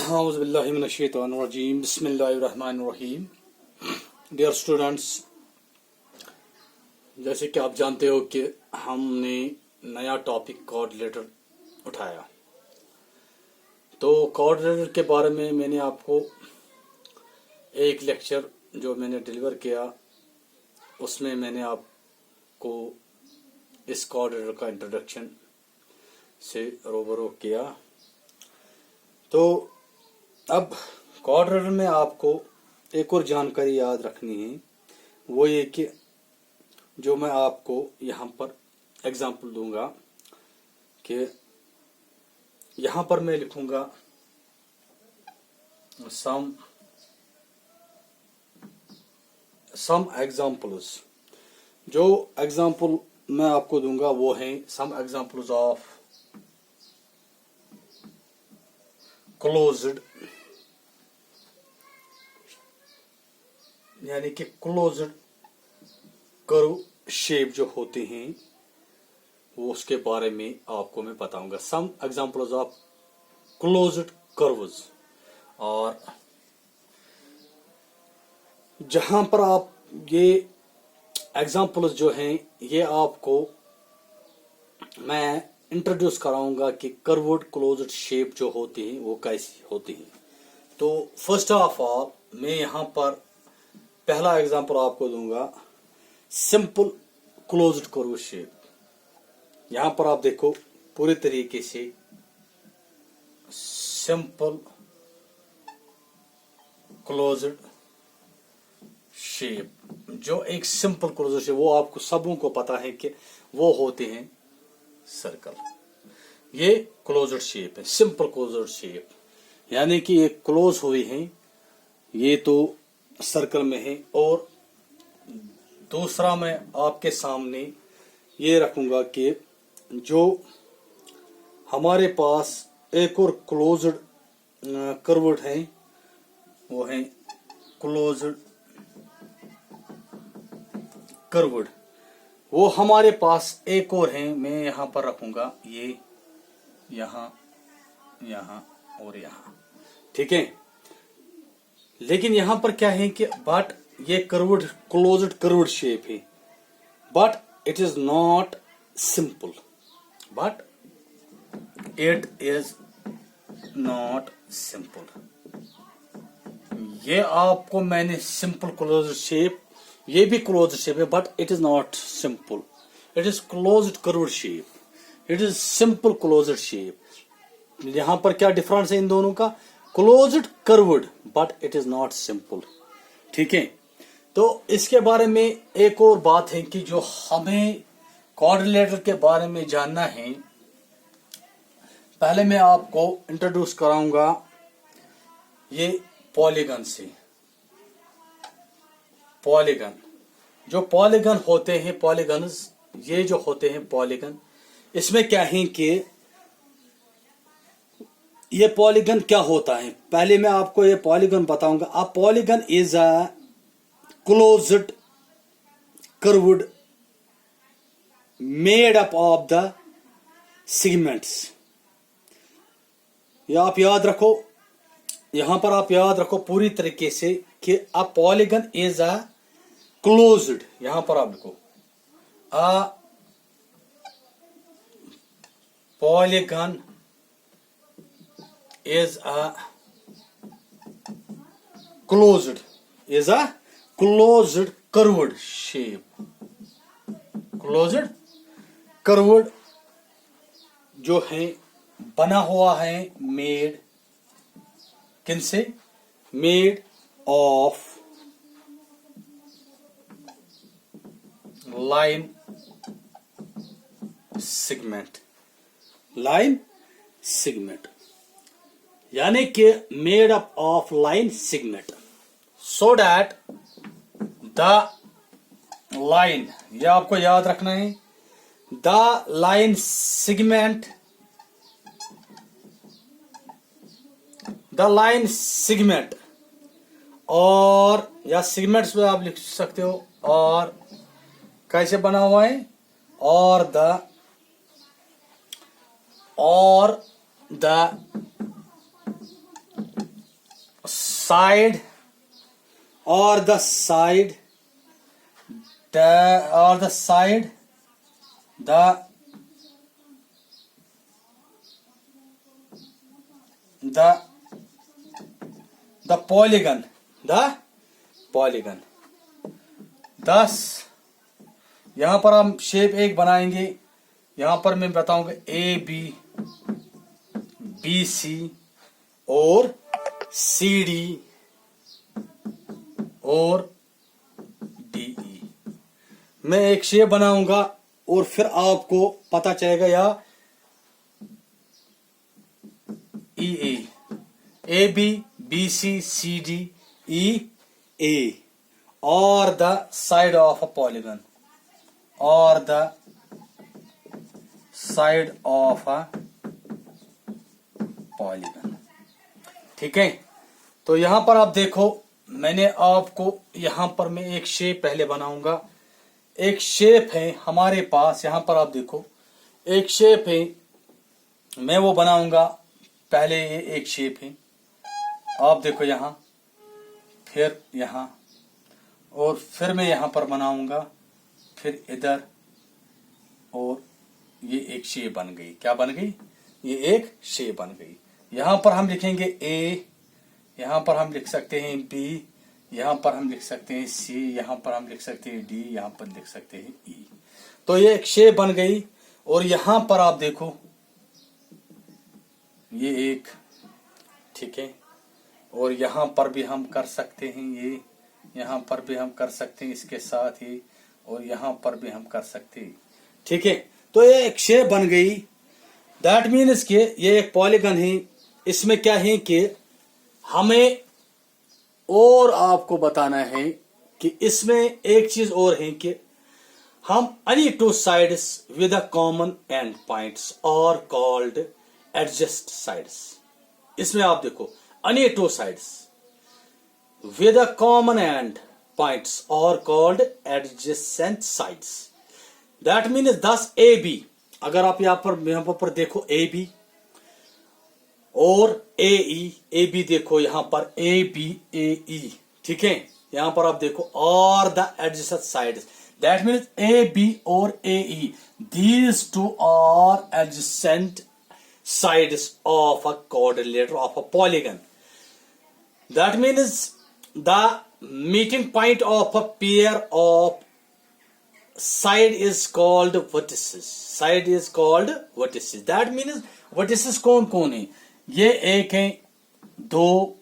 औज़ुबिल्लाहिमिनश्शैतानिर्रजीम बिस्मिल्लाहिर्रहमानिर्रहीम। Dear students, जैसे कि आप जानते हो कि हमने नया टॉपिक कोऑर्डिनेटर उठाया। तो कोऑर्डिनेटर के बारे में मैंने आपको एक लेक्चर जो मैंने डिलीवर किया, उसमें मैंने आपको इस कोऑर्डिनेटर का इंट्रोडक्शन से रूबरू किया। तो अब कोऑर्डिनेटर में आपको एक और जानकारी याद रखनी है, वो ये कि जो मैं आपको यहाँ पर एग्जांपल दूंगा कि यहाँ पर मैं लिखूंगा सम एग्जांपल्स। जो एग्जांपल मैं आपको दूंगा वो है सम एग्जांपल्स ऑफ क्लोज्ड, यानी कि क्लोज्ड कर्व शेप जो होते हैं वो उसके बारे में आपको मैं बताऊंगा। Some examples of closed curves. और जहां पर आप ये एग्जांपल्स जो हैं ये आपको मैं इंट्रोड्यूस कराऊंगा कि कर्व्ड क्लोज्ड शेप जो होती है वो कैसी होती है। तो फर्स्ट ऑफ ऑल मैं यहाँ पर पहला एग्जांपल आपको दूंगा सिंपल क्लोज्ड कर्व शेप। यहां पर आप देखो पूरे तरीके से सिंपल क्लोज्ड शेप, जो एक सिंपल क्लोज्ड शेप, वो आपको सबों को पता है कि वो होते हैं सर्कल। ये क्लोज्ड शेप है, सिंपल क्लोज्ड शेप, यानी कि ये क्लोज हुई है, ये तो सर्कल में है। और दूसरा मैं आपके सामने ये रखूंगा कि जो हमारे पास एक और क्लोज्ड कर्व्ड है वो है क्लोज्ड कर्व्ड। वो हमारे पास एक और है, मैं यहाँ पर रखूंगा ये यहाँ, यहाँ और यहाँ, ठीक है। लेकिन यहाँ पर क्या है कि बट ये कर्व्ड क्लोज्ड कर्व्ड शेप है, but it is not simple, but it is not simple. ये आपको मैंने सिंपल क्लोज्ड शेप, ये भी क्लोज्ड शेप है but it is not simple, it is closed curved shape, it is simple closed shape. यहां पर क्या डिफरेंस है इन दोनों का? Closed curved but it is not simple, ठीक है। तो इसके बारे में एक और बात है कि जो हमें कोऑर्डिनेटर के बारे में जानना है, पहले मैं आपको इंट्रोड्यूस कराऊंगा ये पॉलीगन से। पॉलीगन, जो पॉलीगन होते हैं, पॉलीगन्स ये जो होते हैं पॉलीगन, इसमें क्या है कि ये पॉलीगन क्या होता है, पहले मैं आपको ये पॉलीगन बताऊंगा। A polygon is a closed curved made up of the segments. ये आप याद रखो, यहां पर आप याद रखो पूरी तरीके से कि a polygon is a closed, यहां पर आप लिखो a polygon is a closed curved shape, closed curved जो है बना हुआ है, मेड किनसे? Made of line segment, line segment, यानी कि made up of line segment, so that the line, यह आपको याद रखना है, the line segment, the line segment, और या सेगमेंट्स में आप लिख सकते हो, और कैसे बना हुआ है, और the side or the side the polygon thus यहां पर हम शेप एक बनाएंगे। यहां पर मैं बताऊंगा ए बी, बी सी और सी डी और डी ई। मैं एक शेप बनाऊंगा और फिर आपको पता चलेगा या E A B B C C D E A or the side of a polygon or the side of a polygon। ठीक है, तो यहां पर आप देखो मैंने आपको यहां पर मैं एक शेप पहले बनाऊंगा। एक शेप है हमारे पास, यहां पर आप देखो एक शेप है, मैं वो बनाऊंगा। पहले ये एक शेप है, आप देखो यहां, फिर यहां, और फिर मैं यहां पर बनाऊंगा, फिर इधर, और ये एक शेप बन गई। क्या बन गई? ये एक शेप बन गई। यहां पर हम लिखेंगे ए, यहां पर हम लिख सकते हैं बी, यहां पर हम लिख सकते हैं सी, यहां पर हम लिख सकते हैं डी, यहां पर लिख सकते हैं ई। तो ये एक शेप बन गई। और यहां पर आप देखो ये एक, ठीक है, और यहां पर भी हम कर सकते हैं, ये यहां पर भी हम कर सकते हैं इसके साथ ही, और यहां पर भी हम कर सकते हैं। ठीक है, तो ये एक शेप बन गई। दैट मीन्स के ये एक पॉलीगन है। इसमें क्या है कि हमें और आपको बताना है कि इसमें एक चीज और है कि हम any two sides with a common end points are called adjacent sides। इसमें आप देखो any two sides with a common end points are called adjacent sides। That means thus AB, अगर आप यहां पर देखो AB और AE, AB देखो यहां पर AB AE, ठीक है, यहां पर आप देखो और the adjacent sides, that means AB और AE, these two are adjacent sides of a quadrilateral of a polygon। That means the meeting point of a pair of side is called vertices। Side is called vertices। That means vertices कौन कौन है? ये एक है, 2,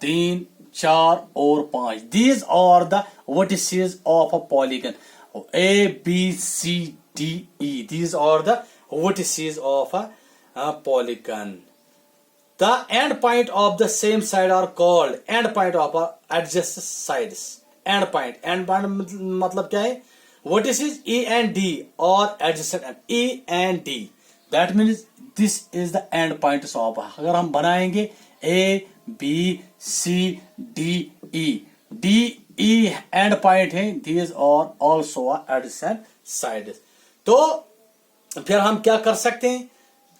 3, 4 और 5। These are the vertices of a polygon A, B, C, D, E। These are the vertices of a polygon। The end point of the same side are called end point of adjacent sides। End point मतलब क्या है? Vertices E and D or adjacent E and D। That means this is the end points of। अगर हम बनाएंगे A, B, C, D, E, D, E end point है। These are also adjacent sides। तो फिर हम क्या कर सकते हैं?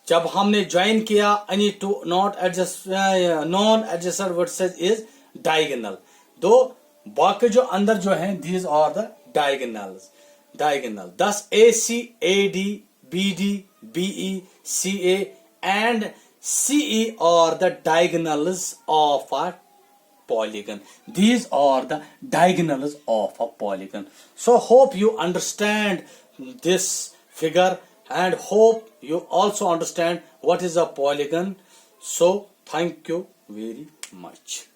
जब हमने ज्वाइन किया any two not adjacent non adjacent vertices is diagonal। तो बाकी जो अंदर जो है these are the diagonals। thus AC, AD, BD, BE, CA and CE are the diagonals of a polygon। These are the diagonals of a polygon। So hope you understand this figure and hope you also understand what is a polygon। So thank you very much।